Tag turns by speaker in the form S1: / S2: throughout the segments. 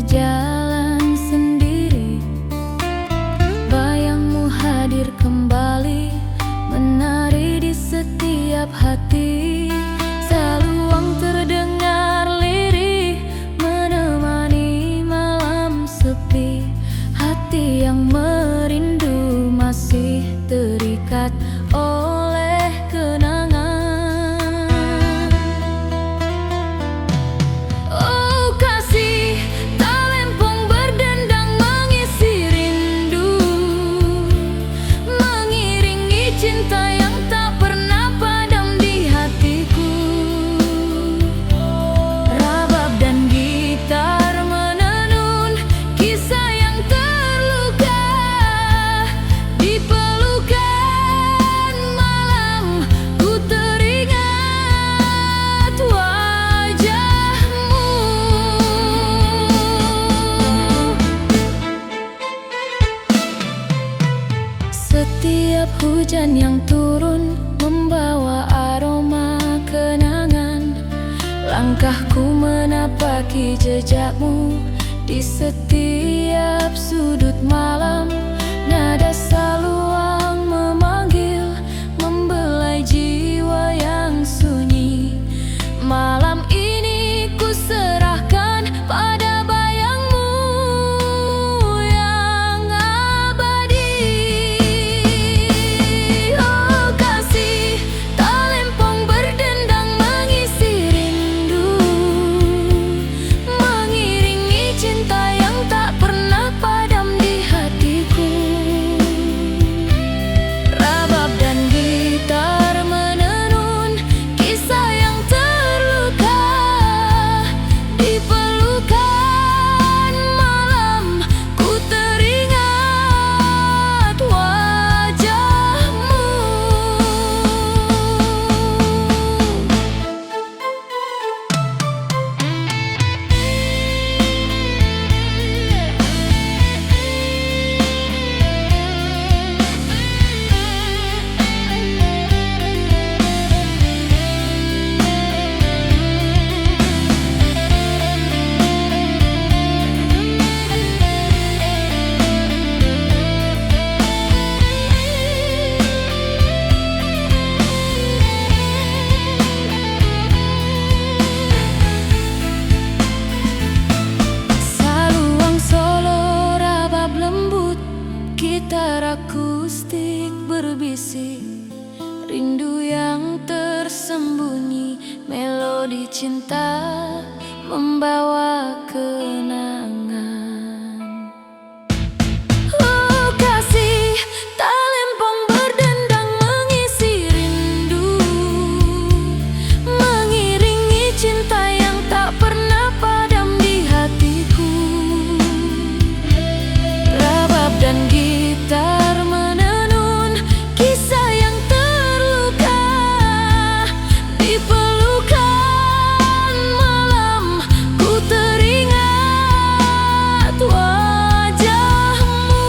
S1: berjalan sendiri, bayangmu hadir kembali, menari di setiap hati. Saluang terdengar lirih, menemani malam sepi. Hati yang merindu masih terikat oleh kenangan. Oh kasih, talempong berdendang mengisi rindu, mengiringi cinta yang tak pernah padam di hatiku. Rabab dan gitar menenun kisah yang terluka, di pelukan malam ku teringat wajahmu. Setiap hujan yang turun membawa aroma kenangan. Langkahku menapaki jejakmu di setiap sudut malam. Nada saluang memanggil, membelai jiwa yang sunyi. Malam ini ku serahkan pada bayangmu yang abadi. Oh kasih, talempong berdendang mengisi rindu, mengiringi cinta yang tak pernah padam di hatiku. Rabab dan gitar menenun kisah yang terluka, di pelukan malam ku teringat wajahmu. Saluang solo, rabab lembut, gitar akustik berbisik. Rindu yang tersembunyi, melodi cinta membawa kenangan. Oh kasih, talempong berdendang mengisi rindu, mengiringi cinta yang tak pernah padam di hatiku. Rabab dan gitar menenun kisah yang terluka, di pelukan malam ku teringat wajahmu.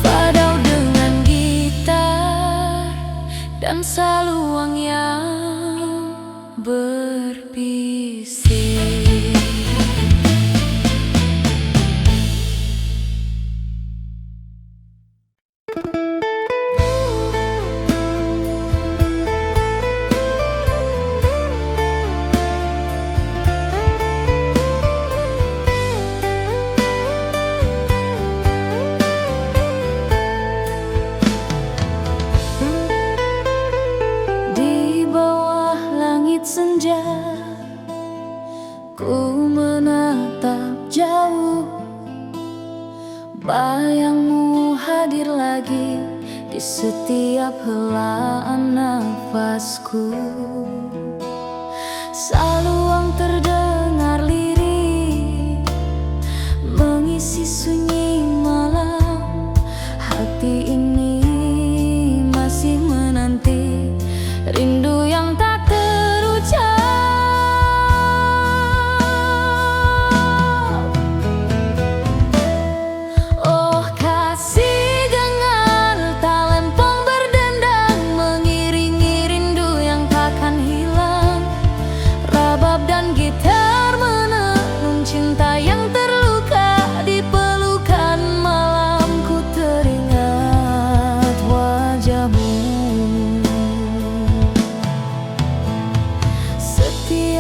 S1: Fadau dengan gitar dan saluang yang berbisik. Di bawah langit senja, ku menatap jauh, bayangmu hadir lagi di setiap helaan nafasku. Saluang terdengar lirih, mengisi sunyi malam. Hati ini masih menanti rindu yang tak terucap. Oh kasih, dengar talempong berdendang, mengiringi rindu yang takkan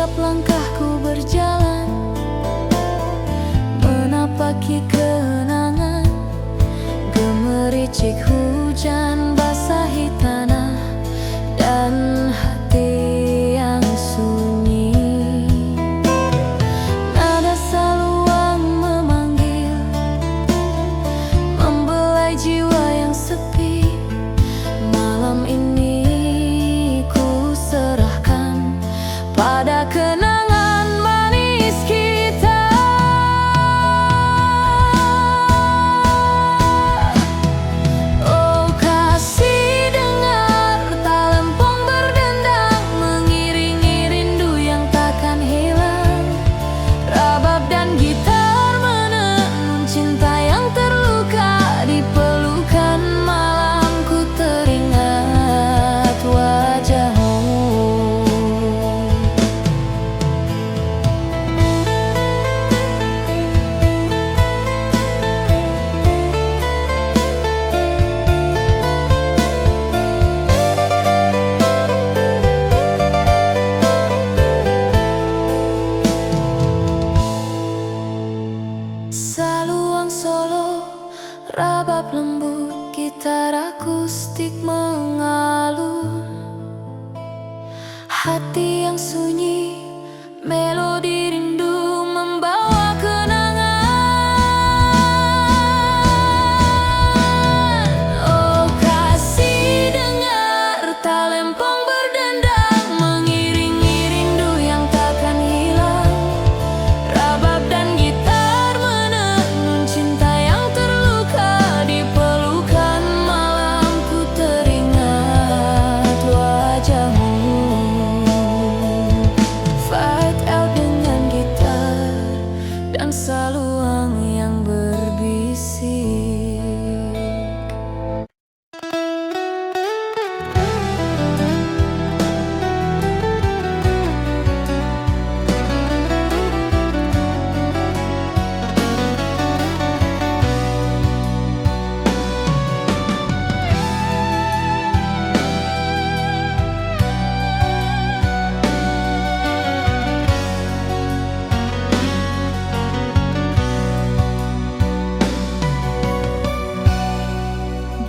S1: Setiap langkahku berjalan menapaki kenangan, gemericik hujan basahi tanah dan hati yang sunyi. Nada saluang memanggil, membelai jiwa yang sepi. Malam ini ku serahkan pada kenangan manis kita. Oh kasih, dengar talempong berdendang, mengiringi rindu yang takkan hilang. Rabab dan gitar menenun cinta yang terluka. Di pelukan malam ku teringat wajahmu. Saluang Solo, rabab lembut, gitar akustik mengalun. Hati yang sunyi, melodi rindu membawa kenangan. Oh kasih, dengar talempong berdendang, mengiringi rindu yang takkan hilang. Rabab dan gitar menenun cinta yang terluka. Di pelukan malam ku teringat wajahmu. Fight out dengan gitar dan saluang yang berbisik.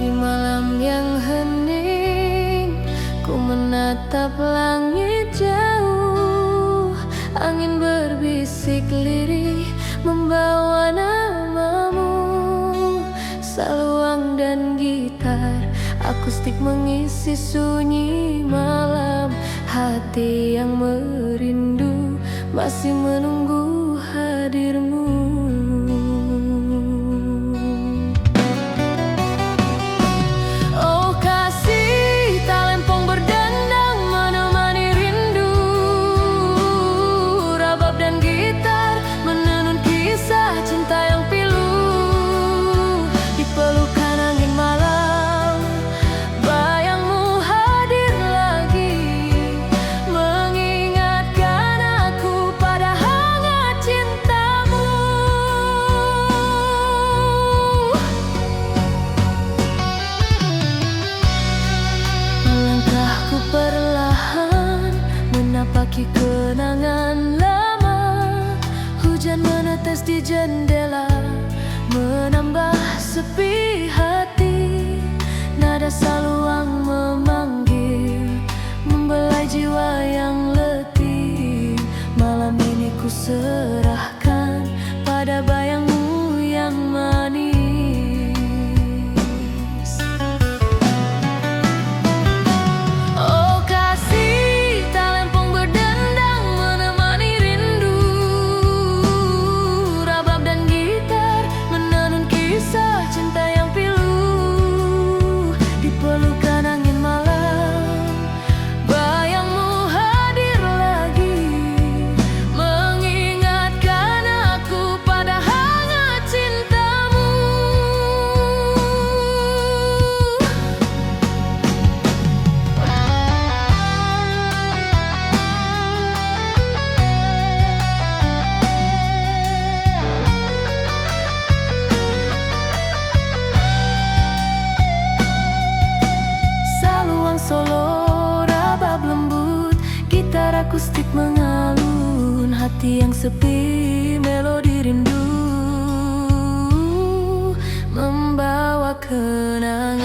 S1: Di malam yang hening, ku menatap langit jauh. Angin berbisik lirih membawa namamu. Saluang dan gitar akustik mengisi sunyi malam. Hati yang merindu masih menunggu hadirmu. Oh kasih, talempong berdendang menemani rindu. Rabab dan gitar menenun kisah cinta yang pilu. Di pelukan angin malam, bayangmu hadir lagi, mengingatkan aku pada hangat cintamu. Melangkahku perlahan menapaki kenangan lama. Hujan menetes di jendela, menambah sepi hati. Nada saluang memanggil, membelai jiwa yang letih. Malam ini ku serahkan pada bayangmu yang manis. Oh kasih, talempong berdendang menemani rindu. Rabab dan gitar menenun kisah cinta yang pilu. Di pelukan angin malam, bayangmu hadir lagi, mengingatkan aku pada hangat cintamu. Saluang Solo, rabab lembut, gitar akustik mengalun. hati yang sepi, melodi rindu membawa kenangan.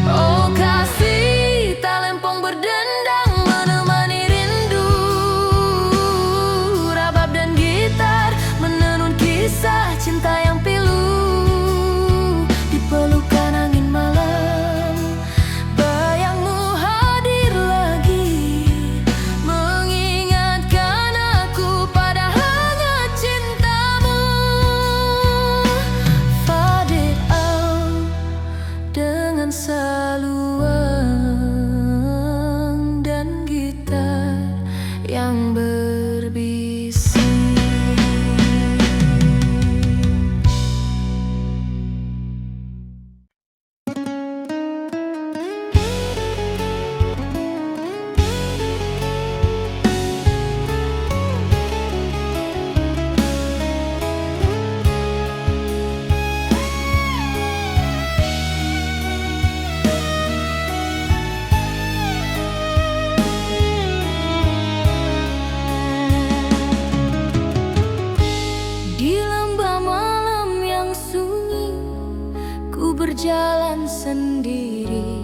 S1: Oh kasih, talempong berdendang menemani rindu, rabab dan gitar menenun kisah cinta yang pilu. Di pelukan angin malam, bayangmu hadir lagi, mengingatkan aku pada hangat cintamu. Faded out dengan saluang dan gitar yang berbisik. Berjalan sendiri,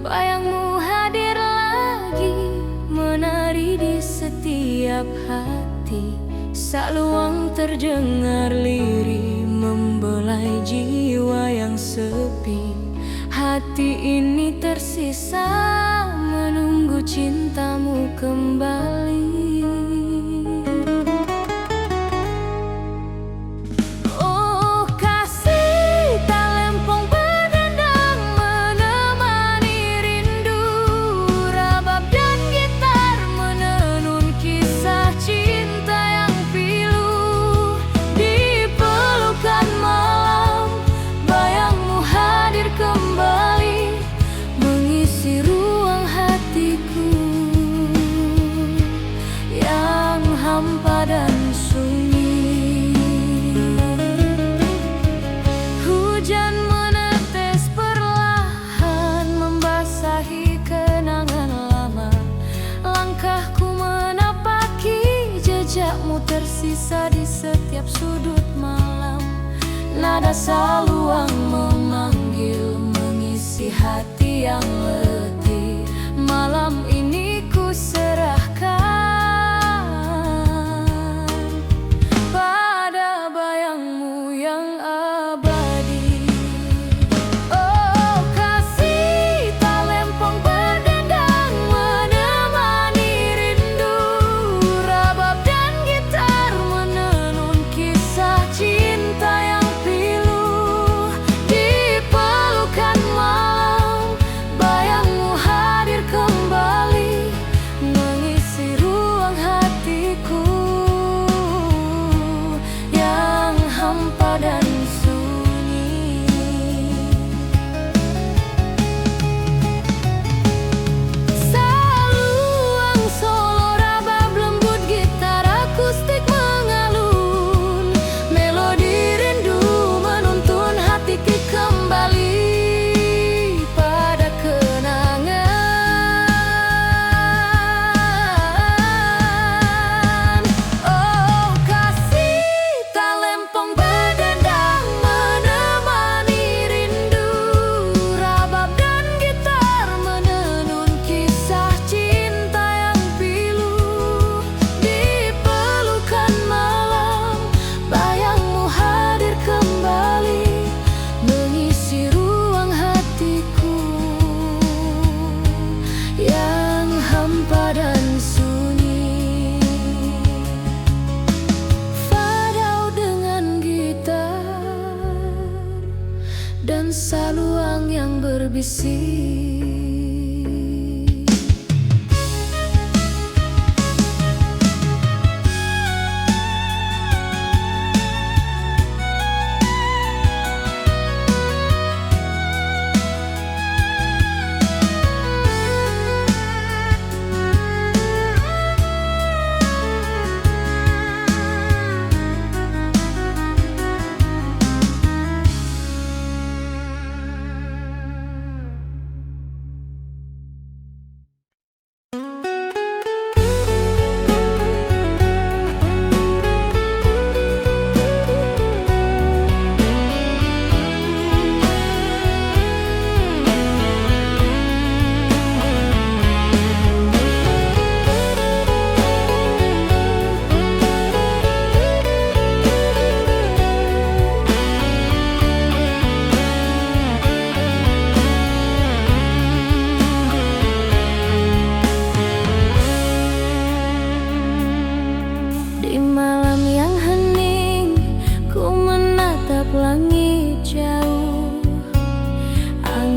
S1: bayangmu hadir lagi, menari di setiap hati. Saluang terdengar lirih, membelai jiwa yang sepi. Hati ini tersisa, menunggu cintamu kembali. Hampa dan sunyi, hujan menetes perlahan, membasahi kenangan lama. Langkahku menapaki jejakmu, tersisa di setiap sudut malam. Nada saluang memanggil, mengisi hati yang letih. Malam ini ku serahkan dan sunyi. Saluang solo, rabab lembut, gitar akustik mengalun, melodi rindu menuntun hatiku kembali pada kenangan. Oh kasih, talempong dan sunyi. Fadau dengan gitar dan saluang yang berbisik.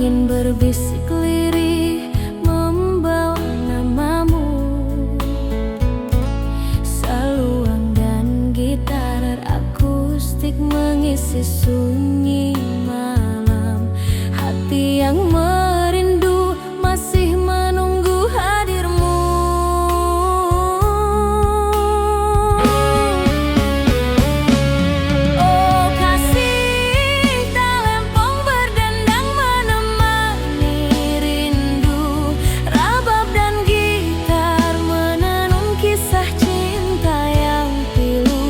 S1: Angin berbisik lirih membawa namamu. Saluang dan gitar akustik mengisi sunyi malam. Hati yang merindu masih menunggu hadirmu. Oh kasih, talempong berdendang menemani rindu. Rabab dan gitar menenun kisah cinta yang pilu.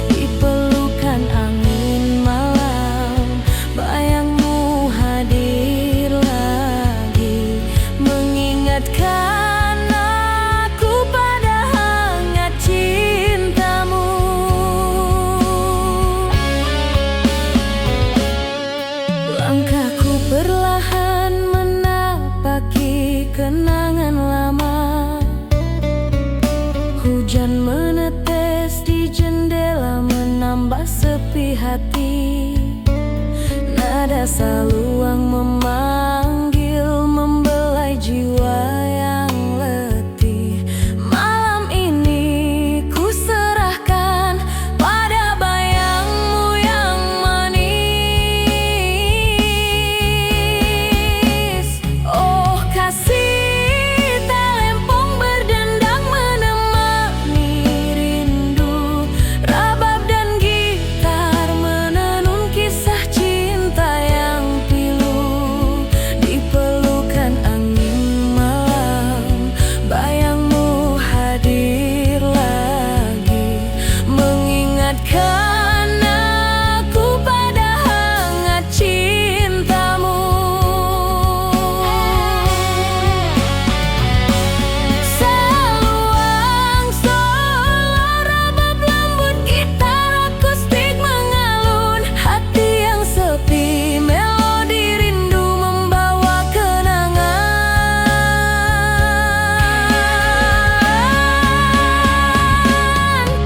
S1: Di pelukan angin malam, bayangmu hadir lagi, mengingatkan aku pada hangat cintamu. Langkahku perlahan menapaki kenangan lama. Hujan menetes di jendela menambah sepi hati. Nada saluang memanggil, membelai jiwa yang letih. Malam ini ku serahkan pada bayangmu yang manis. Oh kasih, talempong berdendang menemani rindu. Rabab dan gitar menenun kisah cinta yang pilu. Di pelukan angin malam, bayangmu hadir lagi, mengingatkan aku pada hangat cintamu. Saluang solo, rabab lembut, gitar akustik mengalun. Hati yang sepi, melodi rindu membawa kenangan.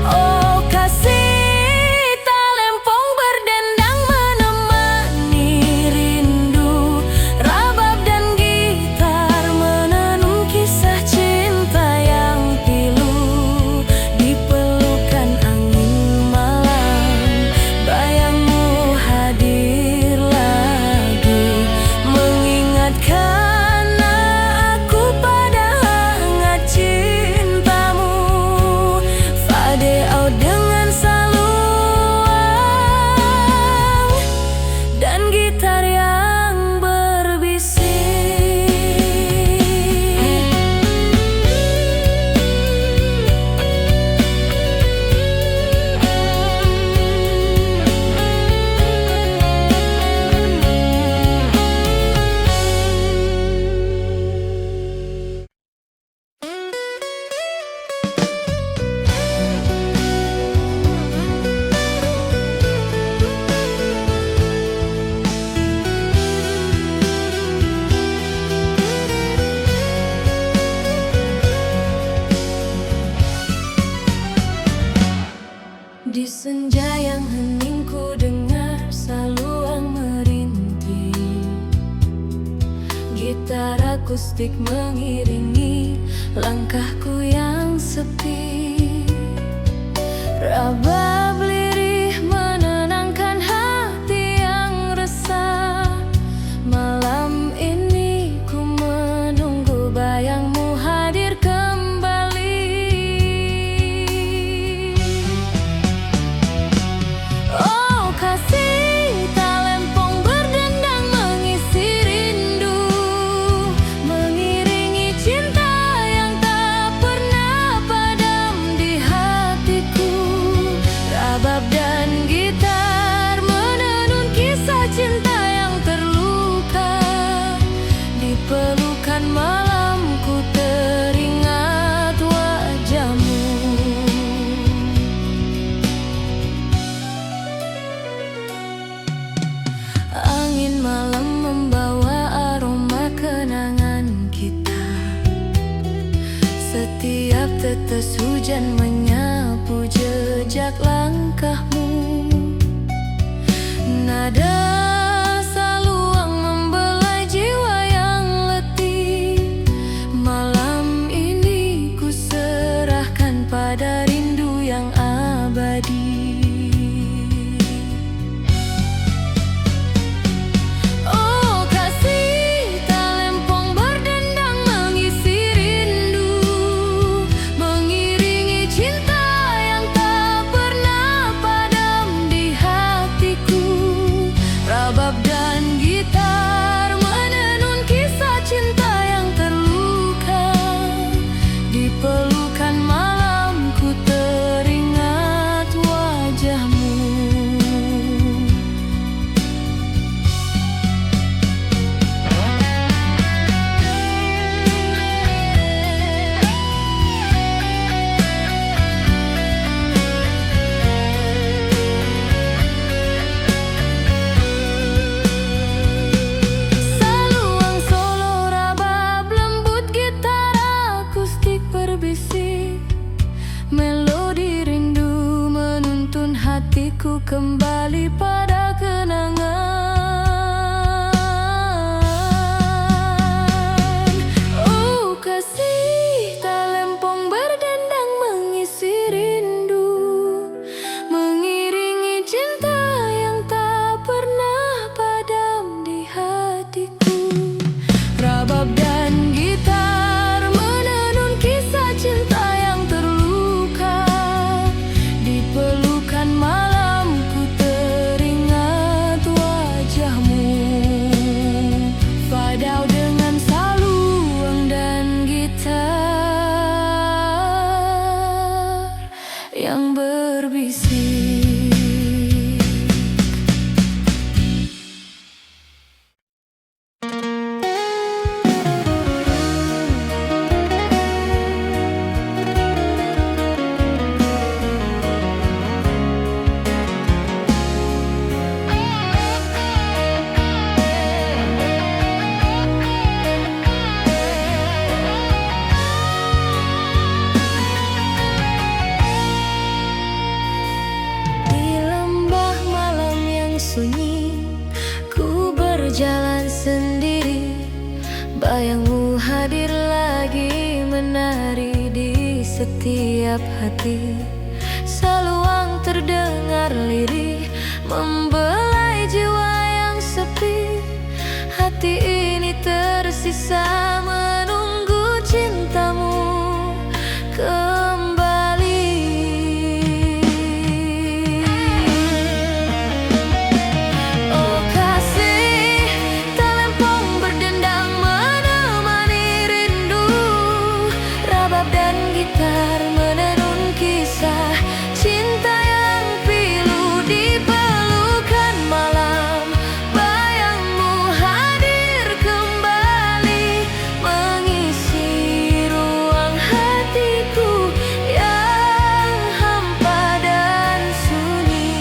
S1: Oh kasih, talempong berdendang menemani rindu. Rabab dan gitar menenun kisah cinta yang pilu. Di pelukan angin malam, bayangmu hadir lagi, mengingatkan aku pada hangat cintamu. Fade out dengan saluang dan gitar yang berbisik. Di senja yang hening ku dengar saluang merintih. Gitar akustik mengiringi langkahku yang sepi. Rabab lirih menenangkan hati yang resah. Malam ini ku menunggu bayangmu hadir kembali. Oh kasih, talempong berdendang mengisi rindu, mengiringi cinta yang tak pernah padam di hatiku. Rabab dan gitar menenun kisah cinta yang terluka. Di pelukan malamku teringat wajahmu. Angin malam membawa aroma kenangan kita. Setiap tetes hujan menyapu jejak langkahmu. Nada saluang membelai Rabab dan gitar menenun kisah cinta yang terluka. Di pelukan malam ku teringat wajahmu, Fadau dengan saluang dan gitar yang berbisik. Sunyi, ku berjalan sendiri. Bayangmu hadir lagi, menari di setiap hati. Saluang terdengar lirih, membelai jiwa yang sepi. Hati ini tersisa menunggu cintamu kembali. Gitar menenun kisah cinta yang pilu di pelukan malam. Bayangmu hadir kembali, mengisi ruang hatiku yang hampa dan sunyi.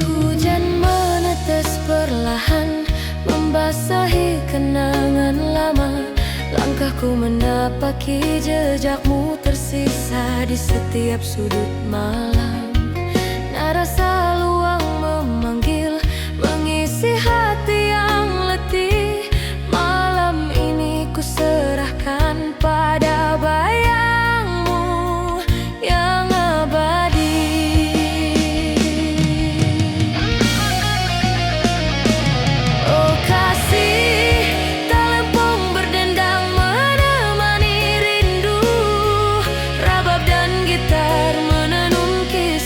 S1: Hujan menetes perlahan, membasahi kenangan lama. Langkahku menapaki jejakmu tersisa di setiap sudut malam. Nada saluang memanggil, mengisi hati yang letih. Malam ini ku serahkan pada bayangmu yang abadi. Oh kasih, gitar menenun kisah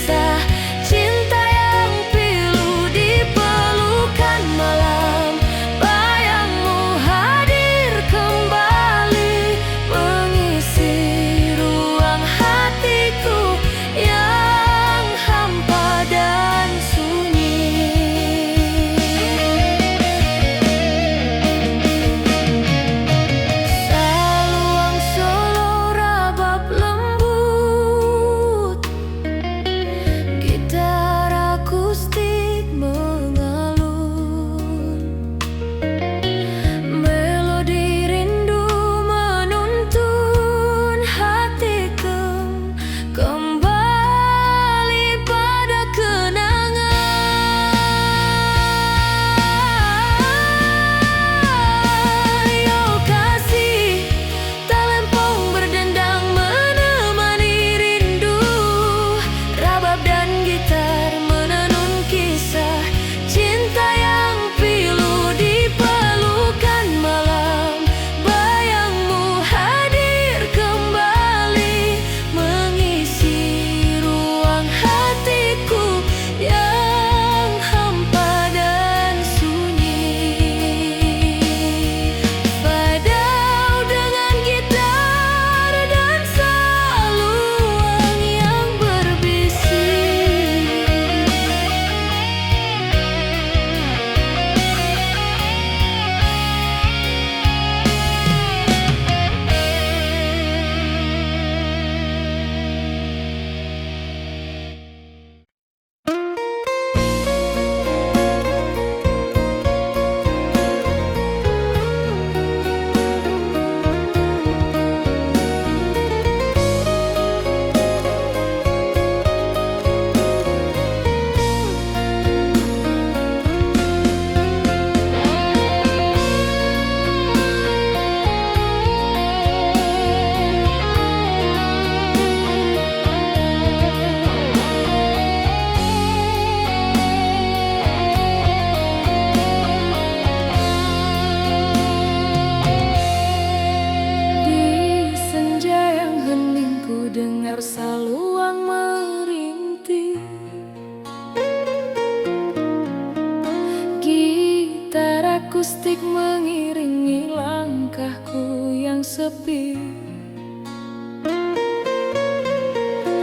S1: akustik mengiringi langkahku yang sepi.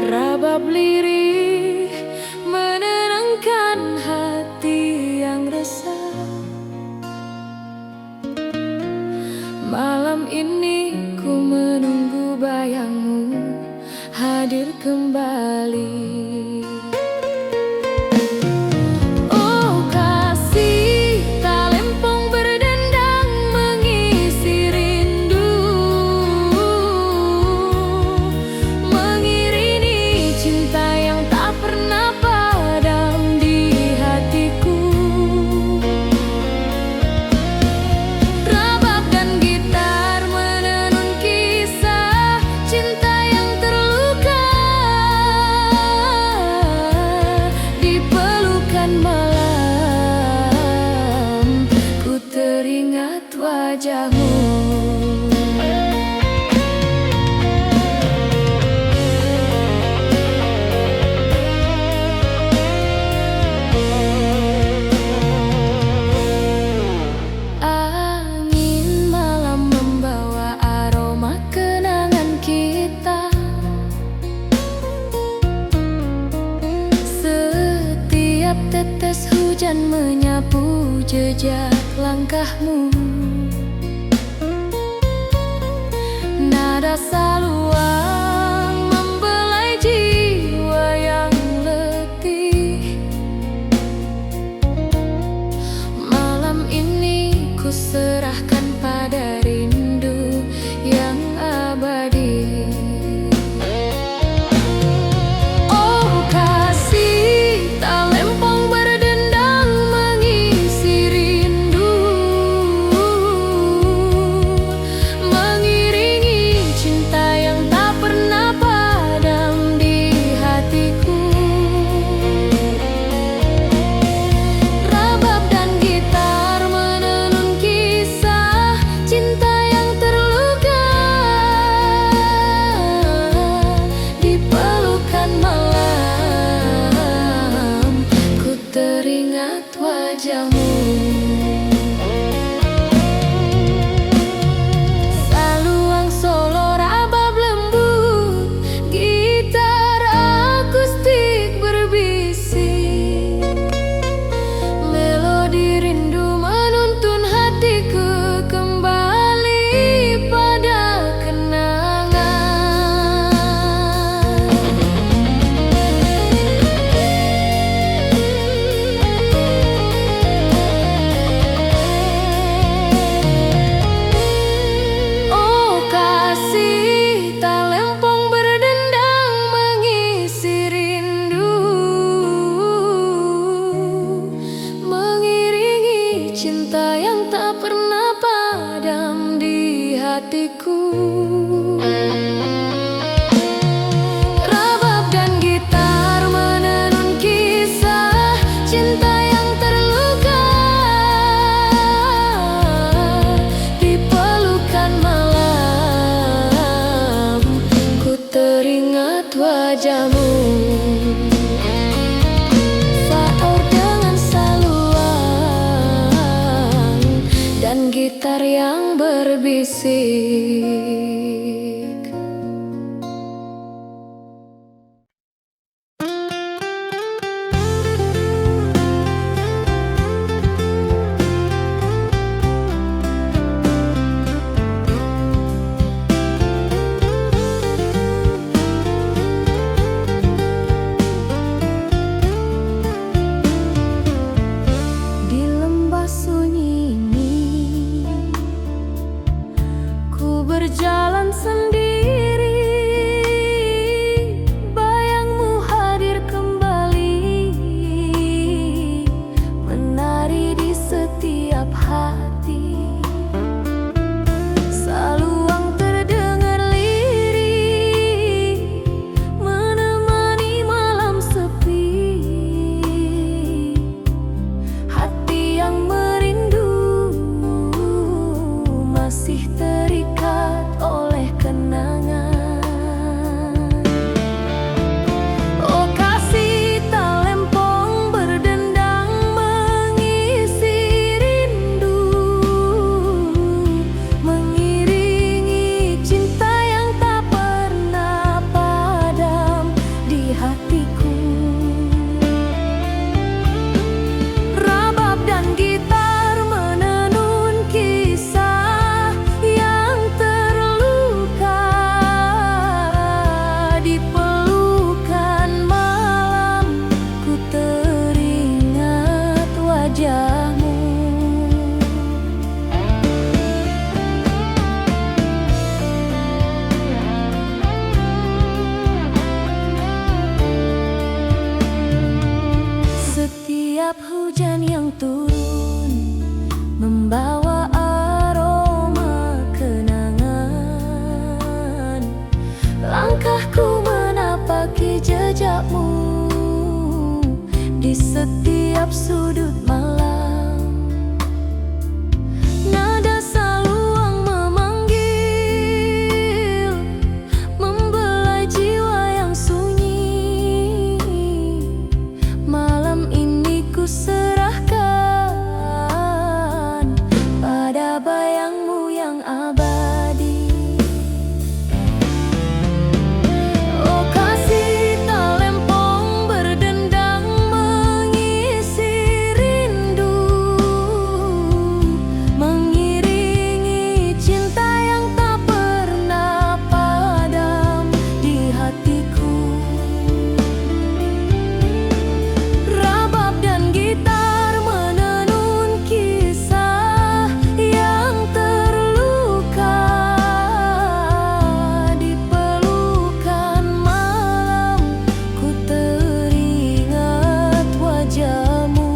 S1: Rabab lirih menenangkan hati yang resah. Malam ini ku menunggu bayangmu hadir kembali. Wajahmu angin malam membawa aroma kenangan kita. Setiap tetes hujan menyapu jejak langkahmu. Nada saluang membelai jiwa yang letih. Malam ini ku serahkan pada rindu yang abadi. Oh kasih, tak lempong berdendang mengisi rindu, mengiringi cinta yang tak pernah padam di hatiku. Rabab dan gitar menenun kisah cinta yang terluka. Di pelukan malam ku teringat wajahmu. Saluang solo rabab lembut, gitar akustik berbisik. Melodi rindu menuntun hatiku kembali pada kenangan. Oh kasih, tak lempong berdendang mengisi rindu, mengiringi cinta yang tak pernah padam di hatiku. Rabab dan gitar menenun kisah cinta yang terluka. Di pelukan malam ku teringat wajahmu. Saur dengan saluang dan gitar yang berbisik. Di lembah sunyi ini ku berjalan hujan yang turun membawa aroma kenangan. Langkahku menapaki jejakmu di setiap sudut malam. Nada saluang memanggil, membelai jiwa yang sunyi. Malam ini ku serahkan pada bayangmu yang abadi. Oh kasih talempong berdendang mengisi rindu, mengiringi cinta yang tak pernah padam di hatiku. Rabab dan gitar menenun kisah yang terluka. Di pelukan malam ku teringat wajahmu.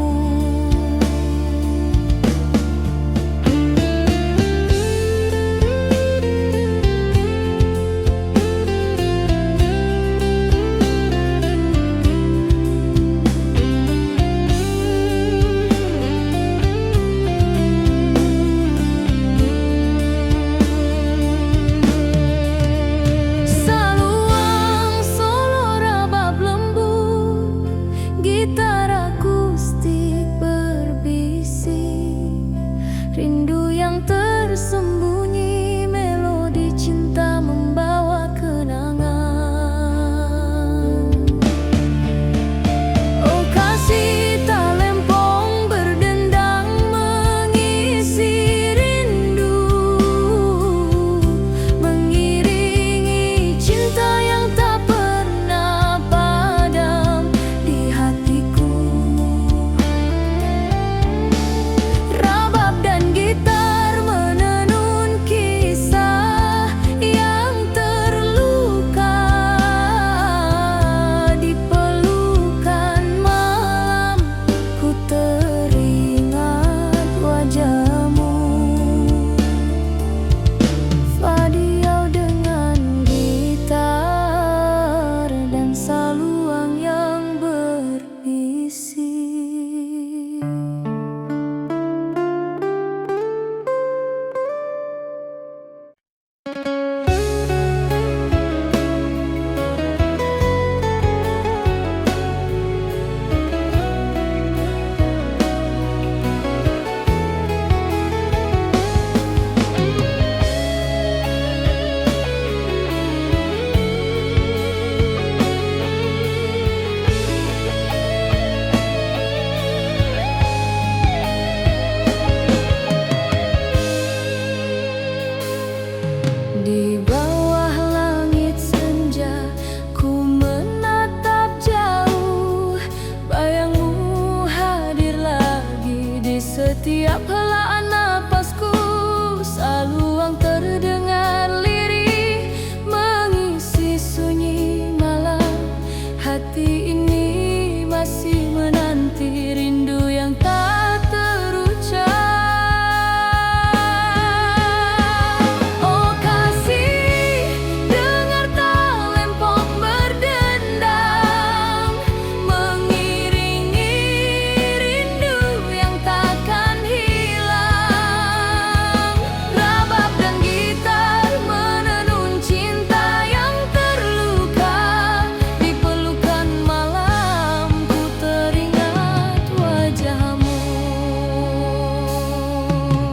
S1: Saluang solo rabab lembut, gitar akustik berbisik, rindu yang tersembunyi, melodi cinta membawa kenangan. Oh kasih talempong berdendang mengisi rindu, mengiringi cinta yang tak pernah padam di hatiku. Rabab dan gitar menenun kisah yang terluka. Di pelukan malam ku teringat wajahmu. Fadiau dengan gitar dan saluang yang berbisik. Di bawah langit senja ku menatap jauh, bayangmu hadir lagi di setiap helaan napasku. Saluang terdengar lirih mengisi sunyi malam. Hati ini masih menanti rindu yang tak terucap. Oh kasih, dengar talempong berdendang, mengiringi rindu yang takkan hilang. Rabab dan gitar menenun cinta yang terluka. Di pelukan malam ku teringat wajahmu.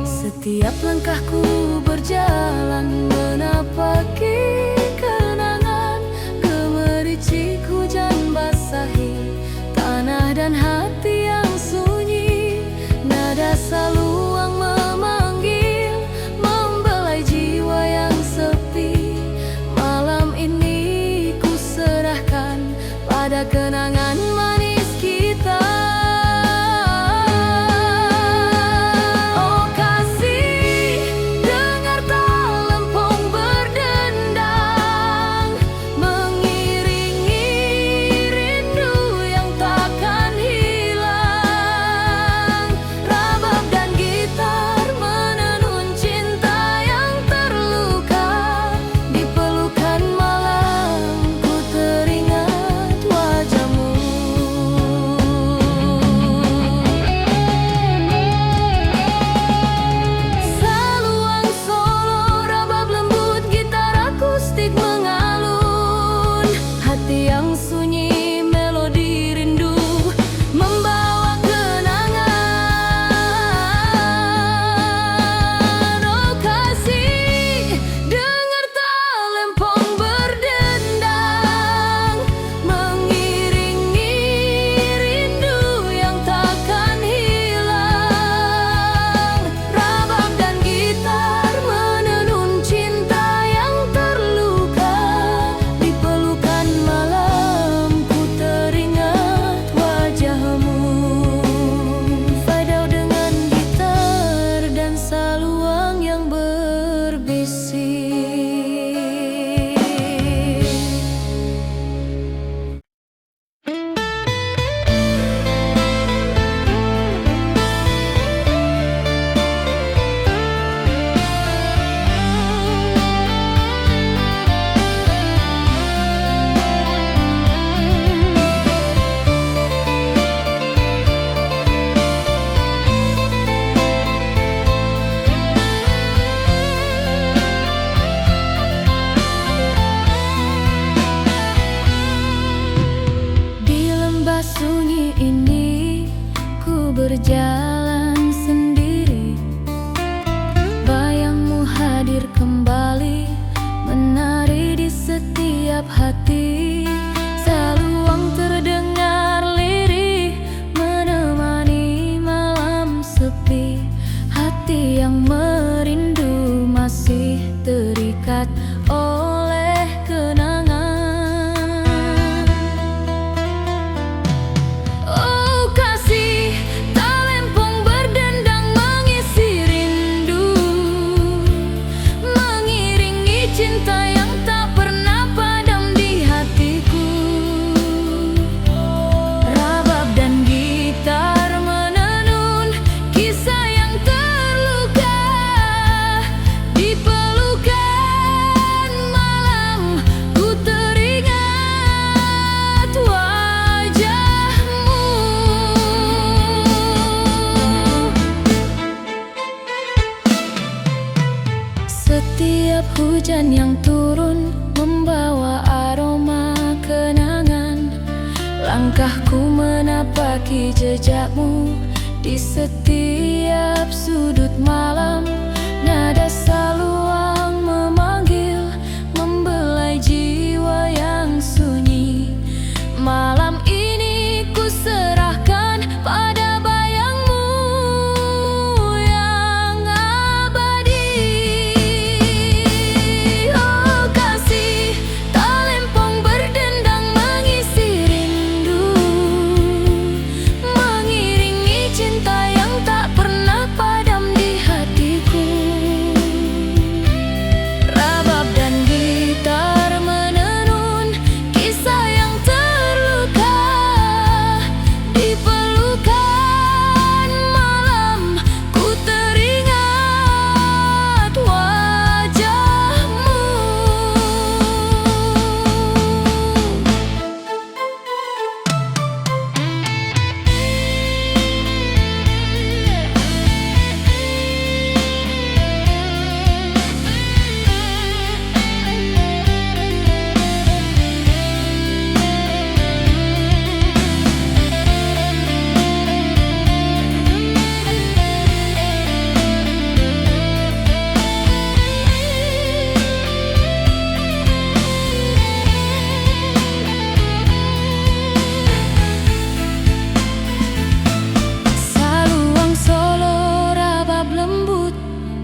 S1: Setiap langkahku berjalan menapaki kenangan, gemericik hujan basahi tanah dan hati yang sunyi. Nada saluang memanggil, membelai jiwa yang sepi. Malam ini ku serahkan pada kenangan manis kita. Oh kasih, berjalan sendiri. Bayangmu hadir kembali, menari di setiap hati. Saluang terdengar lirih, menemani malam sepi. Hati yang merindu masih terikat oleh kenangan. Oh kasih, talempong berdendang mengisi rindu, mengiringi cinta yang tak pernah padam di hatiku. Rabab dan gitar menenun kisah yang terluka, di pelukan malam ku teringat wajahmu. Setiap hujan yang turun membawa aroma kenangan. Langkahku menapaki jejakmu di setiap sudut malam. Nada saluang memanggil, membelai jiwa yang sunyi. Malam ini ku serahkan pada bayangmu yang abadi. Oh kasih, talempong berdendang mengisi rindu, mengiringi cinta yang tak pernah padam di hatiku. Rabab dan gitar menenun kisah yang terluka, di pelukan malam ku teringat wajahmu. Saluang solo, rabab lembut,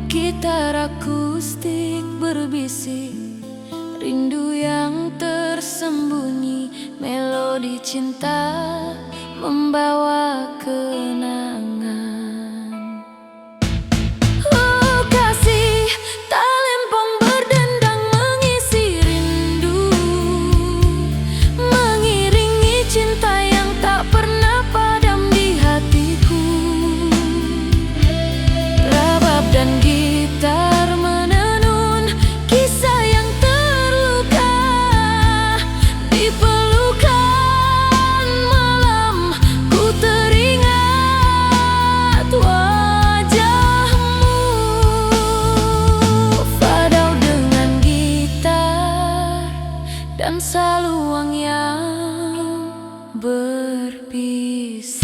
S1: gitar akustik berbisik. Rindu yang tersembunyi, melodi cinta membawa kenangan. Oh kasih, talempong berdendang mengisi rindu, mengiringi cinta yang tak pernah padam di hatiku. Rabab dan gitar menenun kisah yang terluka, di pelukan malam ku teringat wajahmu. Fadau dengan gitar dan saluang yang berbisik.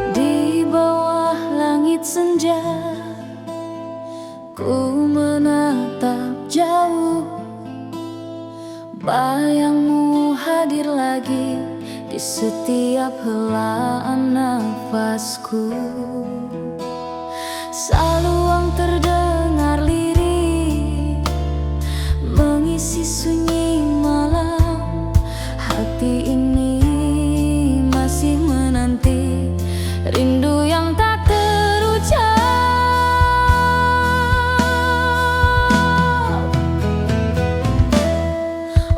S1: Di bawah langit senja, ku menatap jauh. Bayangmu hadir lagi di setiap helaan nafasku. Saluang terdengar lirih, mengisi sunyi malam. Hati ini masih menanti rindu yang tak terucap.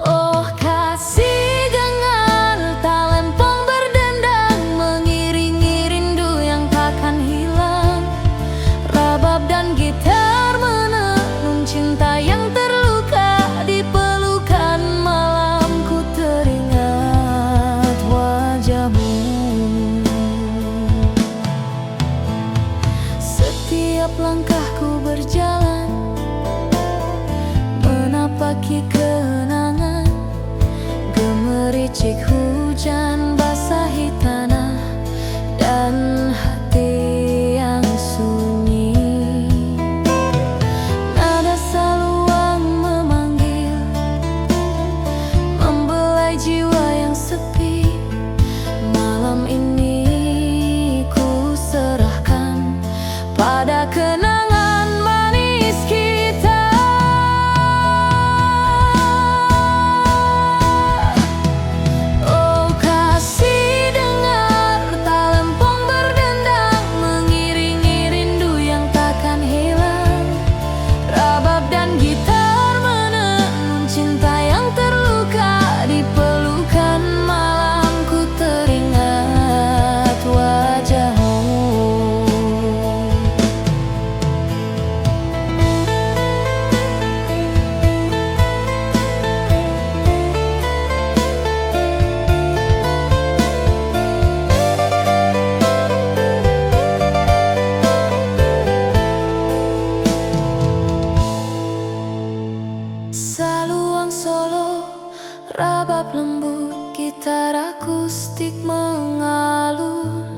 S1: Oh kasih, dengar talempong berdendang, mengiringi rindu yang takkan hilang. Rabab menapaki kenangan, gemericik hujan basahi tanah dan hati yang sunyi. Nada saluang memanggil, membelai jiwa yang sepi. Malam ini ku serahkan pada kenangan manis kita. Oh kasih, dengar talempong berdendang, mengiringi rindu yang takkan hilang. Rabab dan gitar menenun cinta yang terluka. Di pelukan malam ku teringat wajahmu. Saluang solo, rabab lembut, gitar akustik mengalun.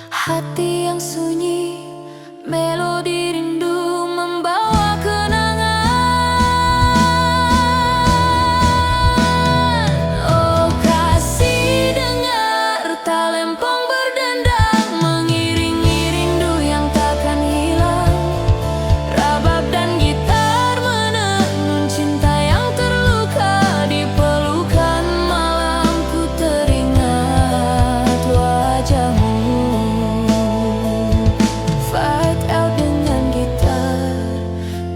S1: Hati yang sunyi, melodi rindu membawa kenangan. Oh kasih, dengar talempong berdendang, mengiringi rindu yang takkan hilang. Rabab dan gitar menenun cinta yang terluka. Di pelukan malam ku teringat wajahmu. Fight out dengan gitar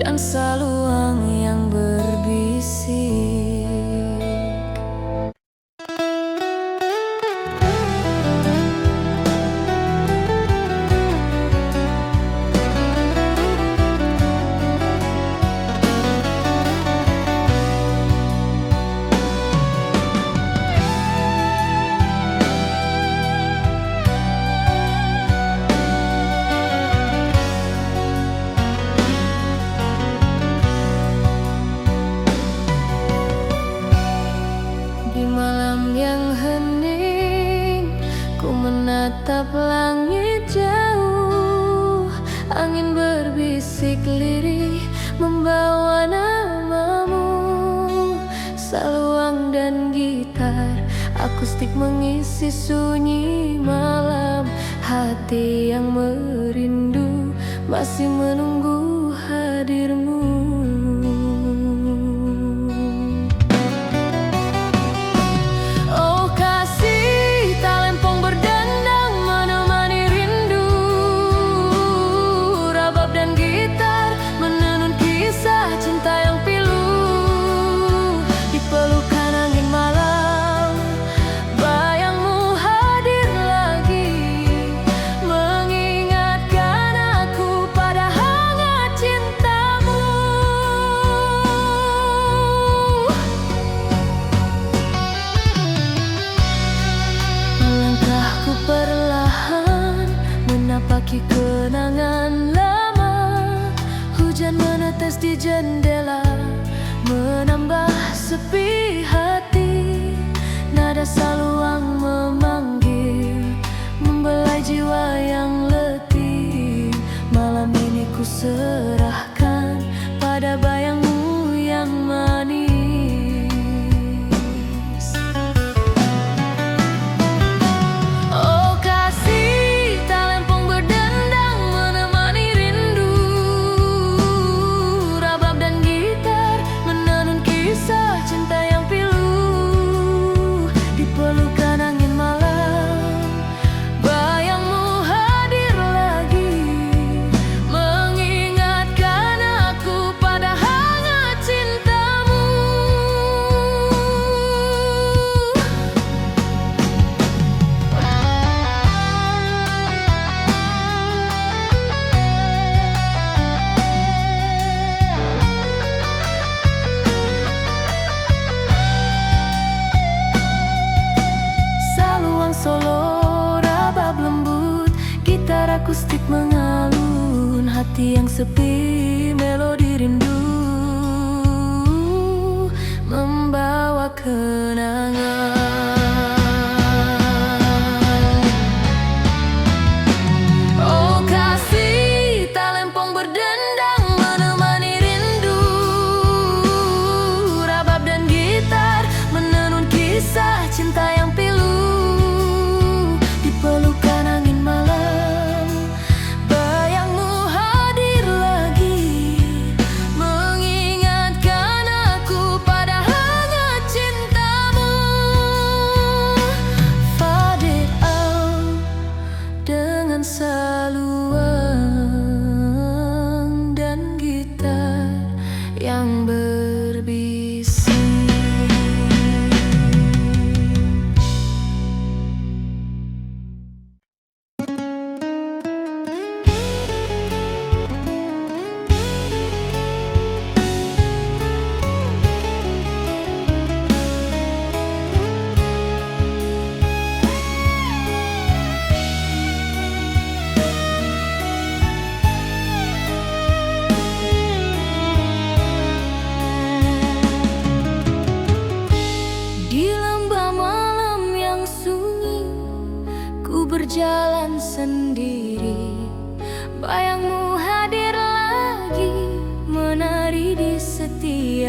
S1: dan saluang yang berbisik. Di malam yang hening, ku menatap langit jauh. Angin berbisik lirih membawa namamu. Saluang dan gitar akustik mengisi sunyi malam. Hati yang merindu masih menunggu hadirmu. Oh kasih, talempong berdendang menemani rindu. Rabab dan gitar menenun kisah cinta yang pilu. Di pelukan angin malam, bayangmu hadir lagi, mengingatkan aku pada hangat cintamu. Melangkahku perlahan, menapaki kenangan lama. Hujan menetes di jendela, menambah sepi hati. Nada saluang memanggil, membelai jiwa yang letih. Malam ini ku serahkan pada bayangmu yang manis. Oh kasih, talempong berdendang menemani rindu. Rabab dan gitar menenun kisah cinta yang pilu. Di pelukan angin malam, bayangmu hadir lagi, mengingatkan aku pada hangat cintamu. Saluang solo, rabab lembut, gitar akustik mengalun. Hati yang sepi, melodi rindu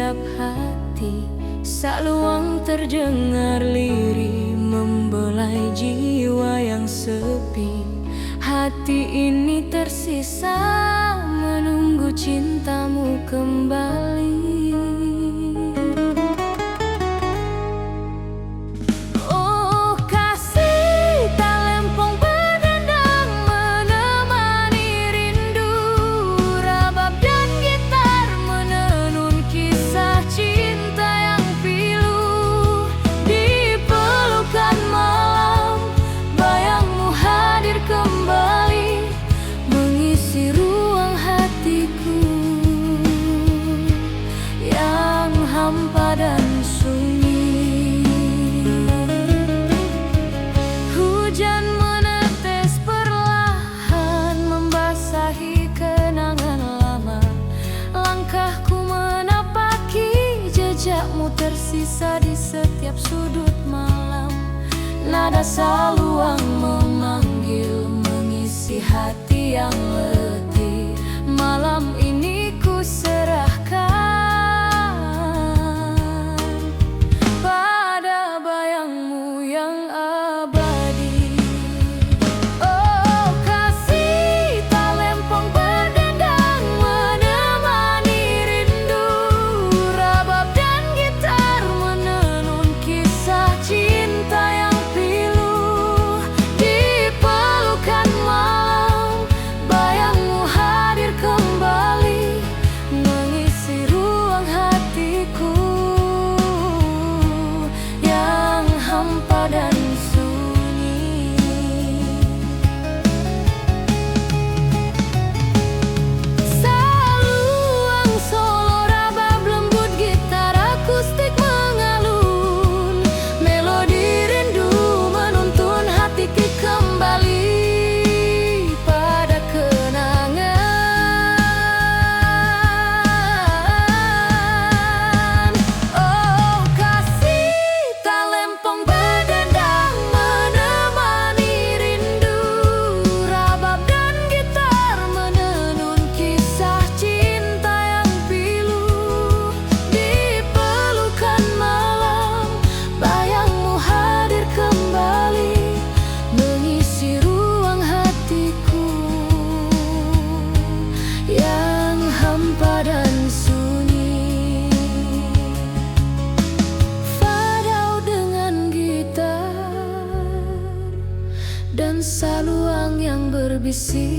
S1: setiap hati. Saluang terdengar lirih membelai jiwa yang sepi. Hati ini tersisa menunggu cintamu kembali. Hampa dan sunyi, hujan menetes perlahan membasahi kenangan lama. Langkahku menapaki jejakmu tersisa di setiap sudut malam. Nada saluang memanggil mengisi hati yang letih. Malam ini ku serahkan dan saluang yang berbisik.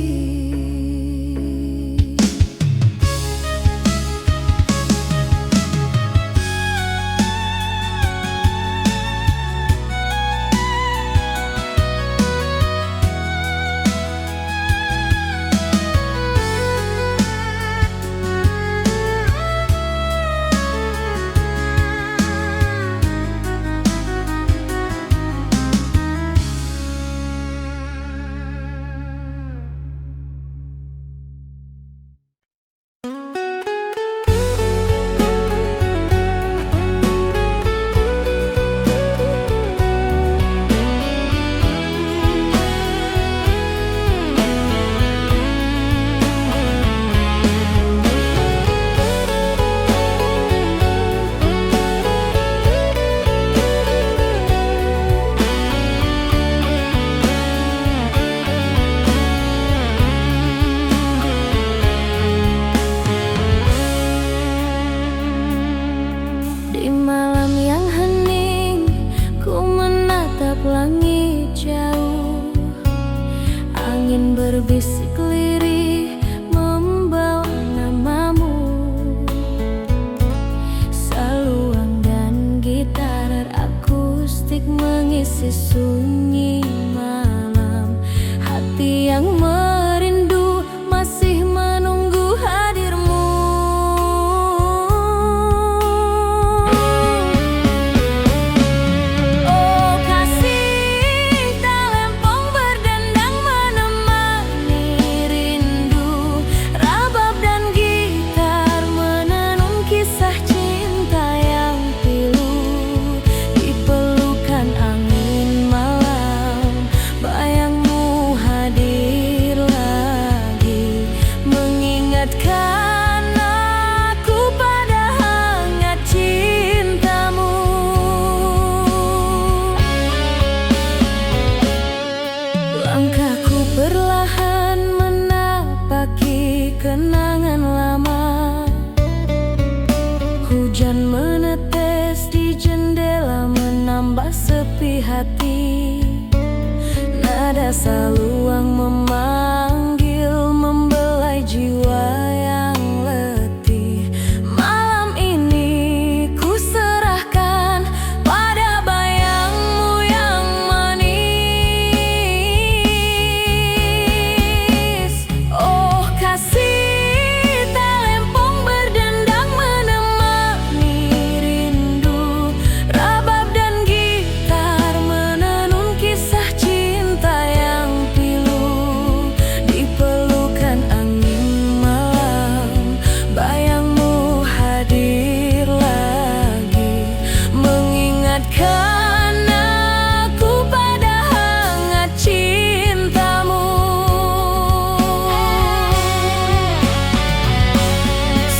S1: Langit jauh, angin berbisik lirih membawa namamu. Saluang dan gitar akustik mengisi sunyi malam. Hati yang merindu masih menunggu hadirmu. Angin di hati. Nada saluang memanggil, membelai jiwa yang letih. Malam ini ku serahkan pada bayangmu yang manis. Oh kasih, talempong berdendang menemani rindu. Rabab dan gitar menenun kisah cinta yang pilu. Di pelukan angin malam, bayangmu hadir lagi, mengingatkan aku pada hangat cintamu.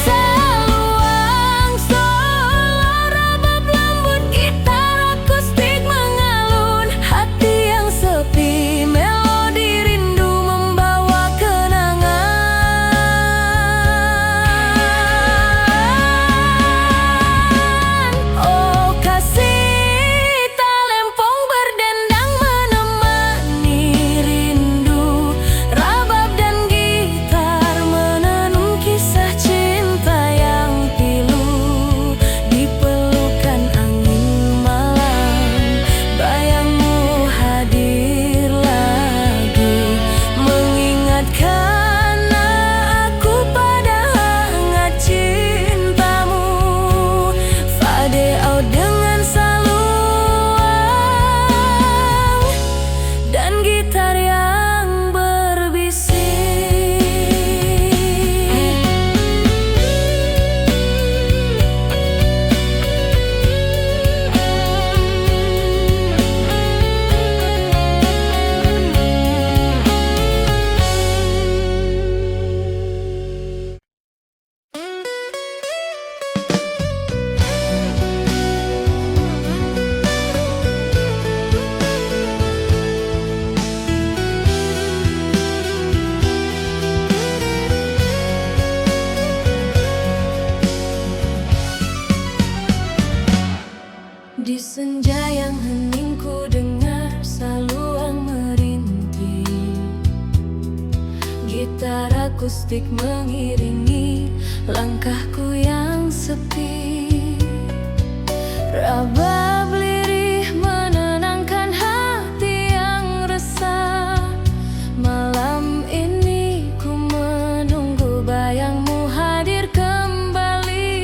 S1: Saluang solo, rabab lembut, gitar akustik mengalun. Hati yang sepi, melodi rindu membawa kenangan. Oh kasih, talempong berdendang menemani rindu. Rabab dan gitar menenun kisah cinta yang pilu. Di pelukan angin malam, bayangmu hadir lagi, mengingatkan aku pada hangat cintamu. Fade out dengan saluang dan gitar yang berbisik. Di senja yang hening ku dengar saluang merintih. Gitar akustik mengiringi langkahku yang sepi. Rabab lirih menenangkan hati yang resah. Malam ini ku menunggu bayangmu hadir kembali.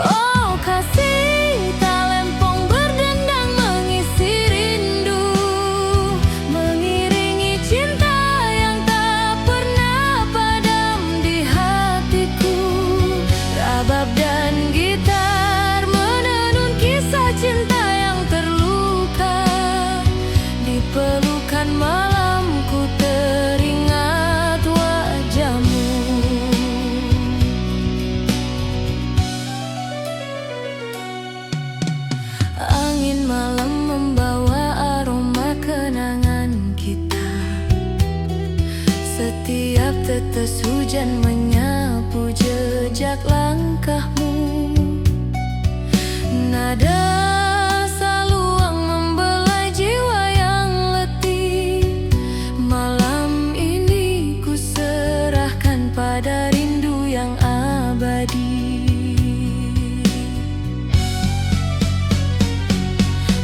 S1: Oh kasih, talempong berdendang mengisi rindu, mengiringi cinta yang tak pernah padam di hatiku. Rabab dan gitar menenun kisah cinta yang terluka. Di pelukan malamku teringat wajahmu. Angin malam membawa aroma kenangan kita. Setiap tetes hujan menyapu jejak langkahmu. Nada saluang membelai jiwa yang letih. Malam ini ku serahkan pada rindu yang abadi.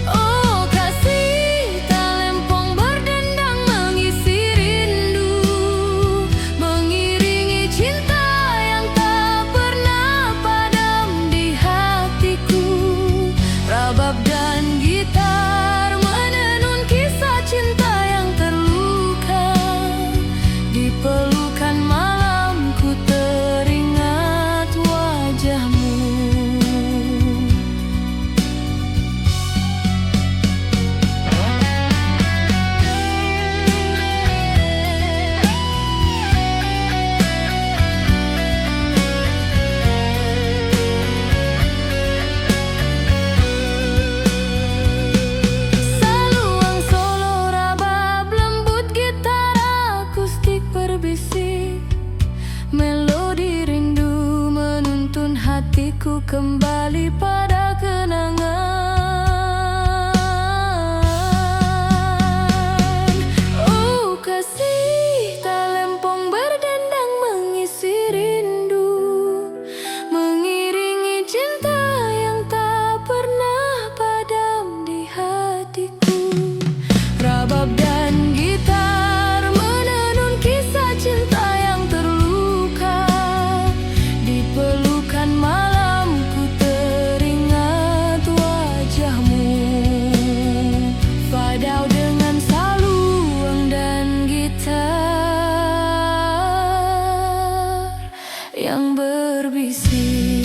S1: Oh kasih, talempong berdendang mengisi rindu, mengiringi cinta yang tak pernah padam di hatiku. Rabab dan gitar menenun kisah cinta yang terluka. Di pelukan malamku teringat wajahmu. Saluang solo, rabab lembut, gitar akustik berbisik. yang berbisik.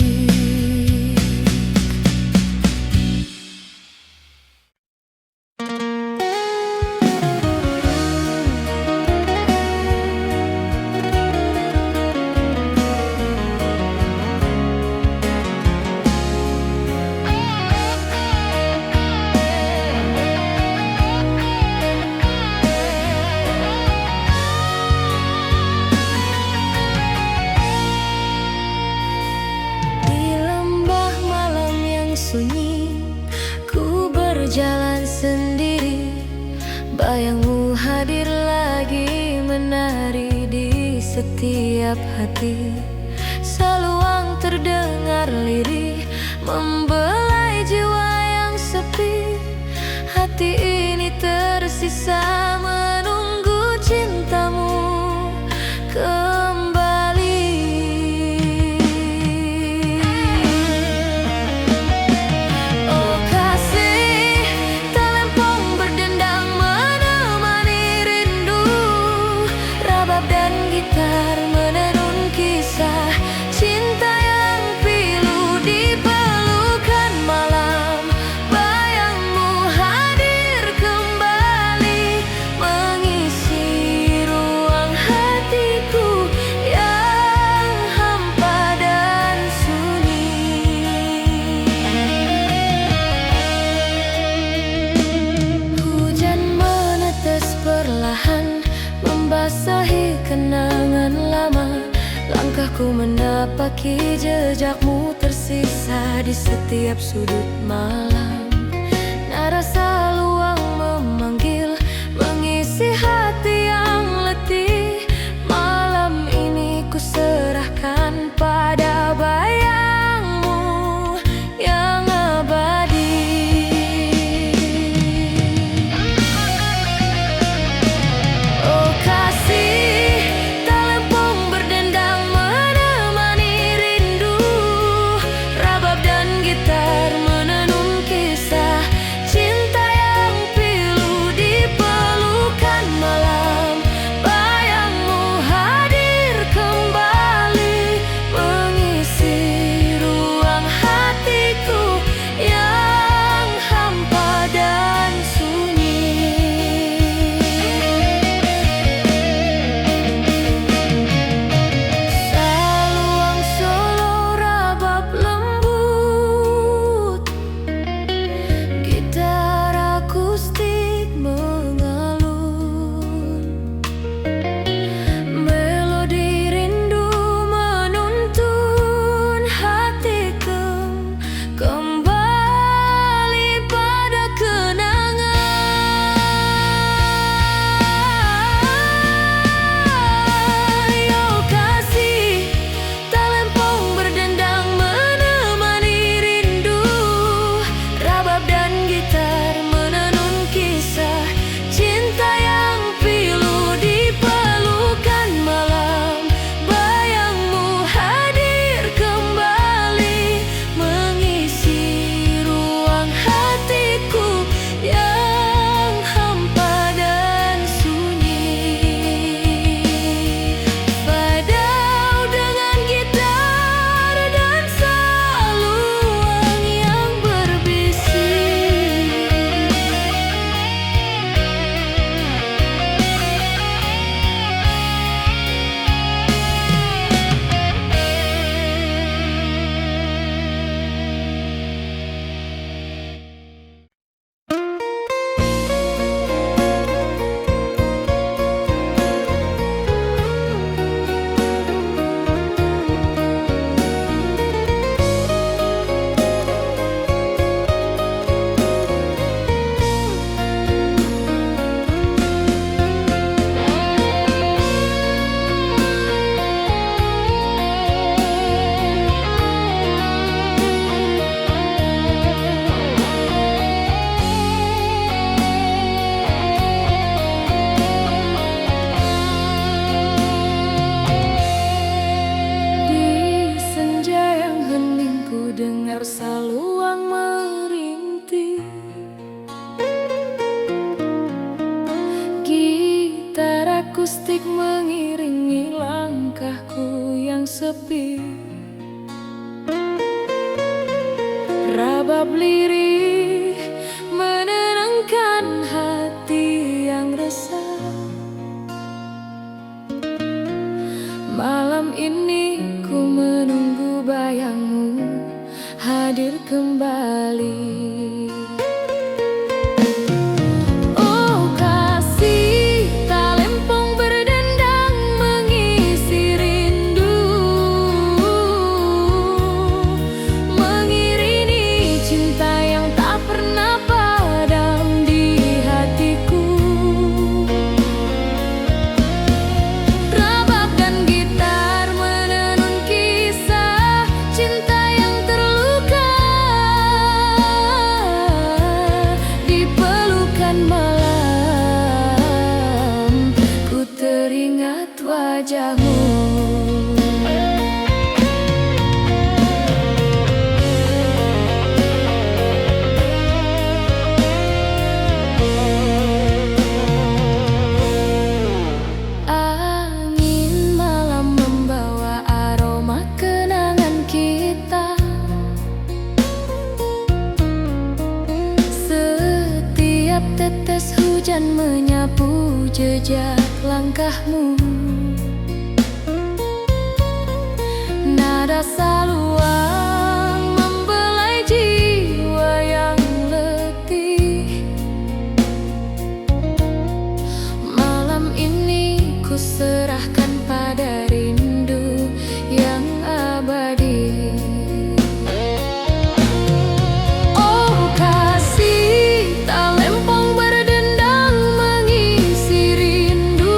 S1: Sunyi, ku berjalan sendiri. Bayangmu hadir lagi, menari di setiap hati. Seluang terdengar lirih, membelai jiwa yang sepi. Hati ini tersisa menunggu cintamu kembali. Gitar menenun kisah cinta yang pilu di pelukan malam. Bayangmu hadir kembali, mengisi ruang hatiku yang hampa dan sunyi. Hujan menetes perlahan, membasahi kenangan lama. Langkahku menapaki jejakmu tersisa di setiap sudut malam. Narasa luang memanggil, mengisi hati yang letih. Malam ini ku serahkan pada bayangmu yang abadi. Oh kasih, talempong berdendang menemani rindu. Rabab dan gitar menenun kisah sepi. Rabab lirih menenangkan hati yang resah. Malam ini ku menunggu bayangmu hadir kembali. Wajahmu angin malam membawa aroma kenangan kita. Setiap tetes hujan menyapu jejak langkahmu. Nada saluang membelai jiwa yang letih. Malam ini ku serahkan pada rindu yang abadi. Oh kasih tak lempong berdendang mengisi rindu,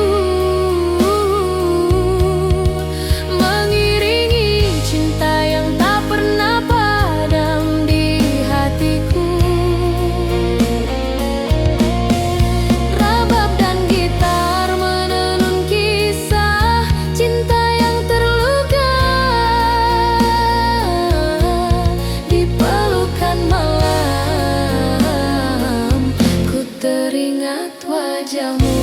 S1: wajahmu.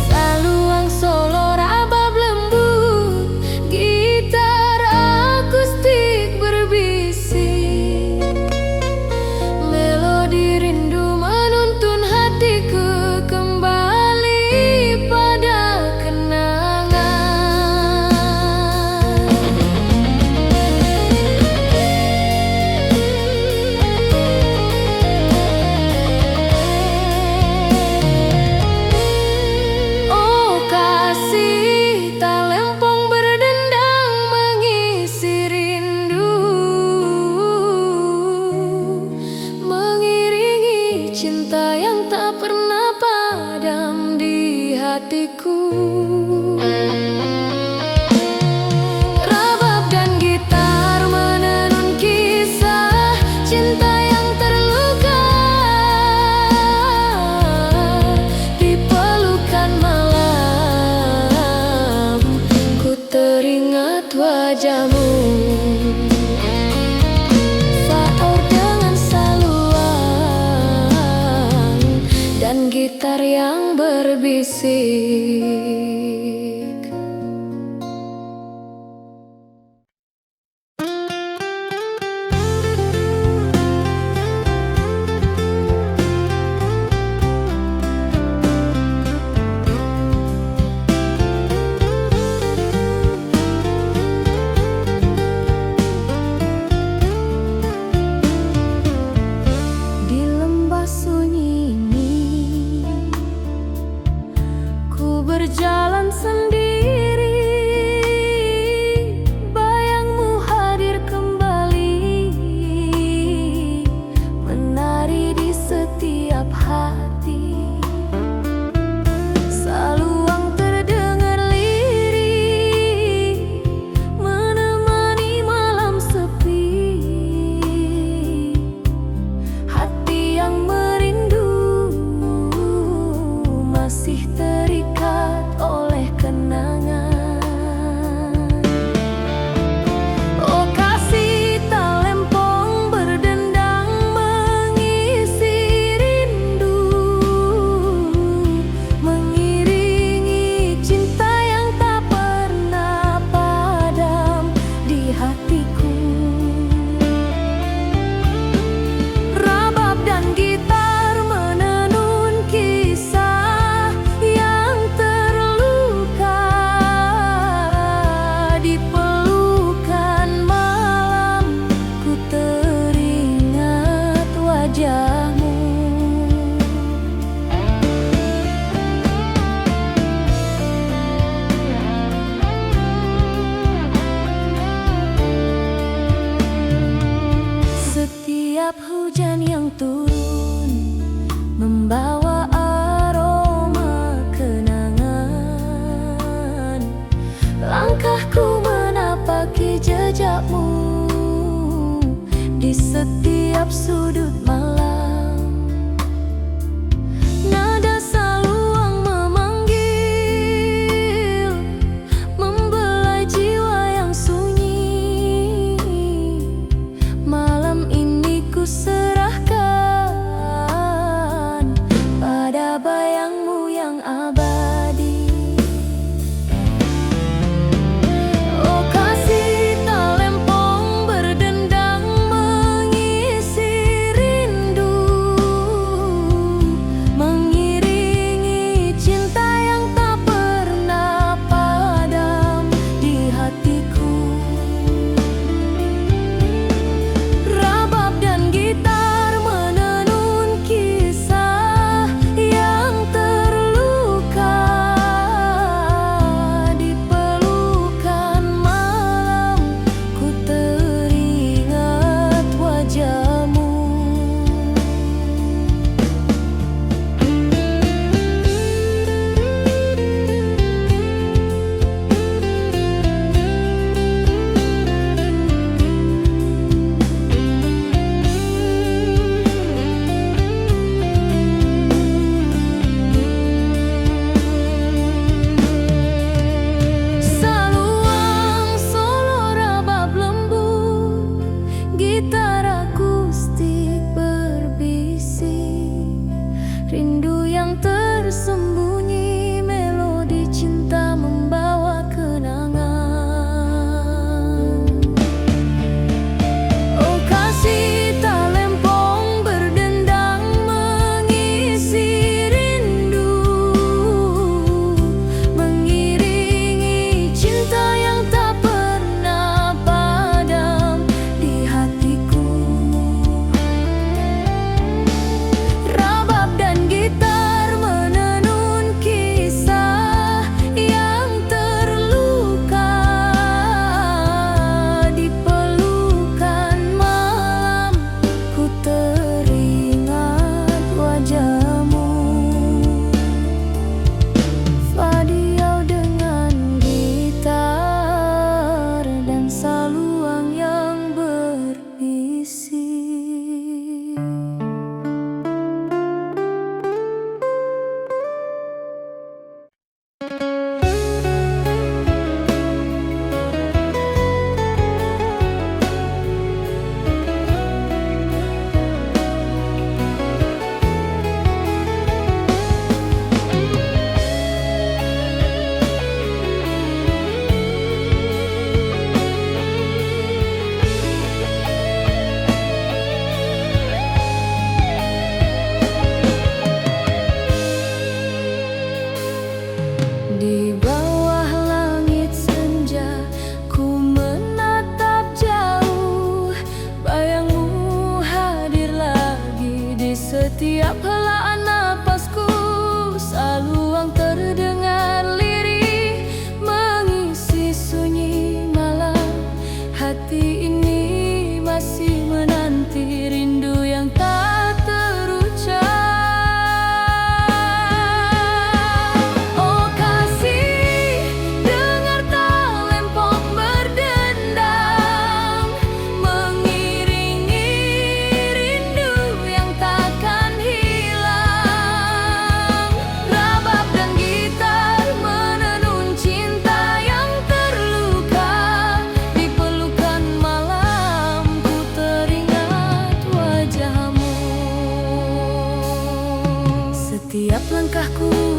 S1: Saluang solo rabab lembut, gitar akustik berbisik. Melodi rindu menuntun hatiku kembali pada kenangan. Cinta yang tak pernah padam di hatiku. Rabab dan gitar menenun kisah cinta yang terluka. Di pelukan malam ku teringat wajahmu. Dan gitar yang berbisik. Di lembah sunyi berjalan sendiri, bayangmu hadir kembali, menari di setiap hati. Saluang terdengar lirih, menemani malam sepi. Hati yang merindu masih terikat oleh kenangan.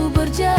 S1: berjalan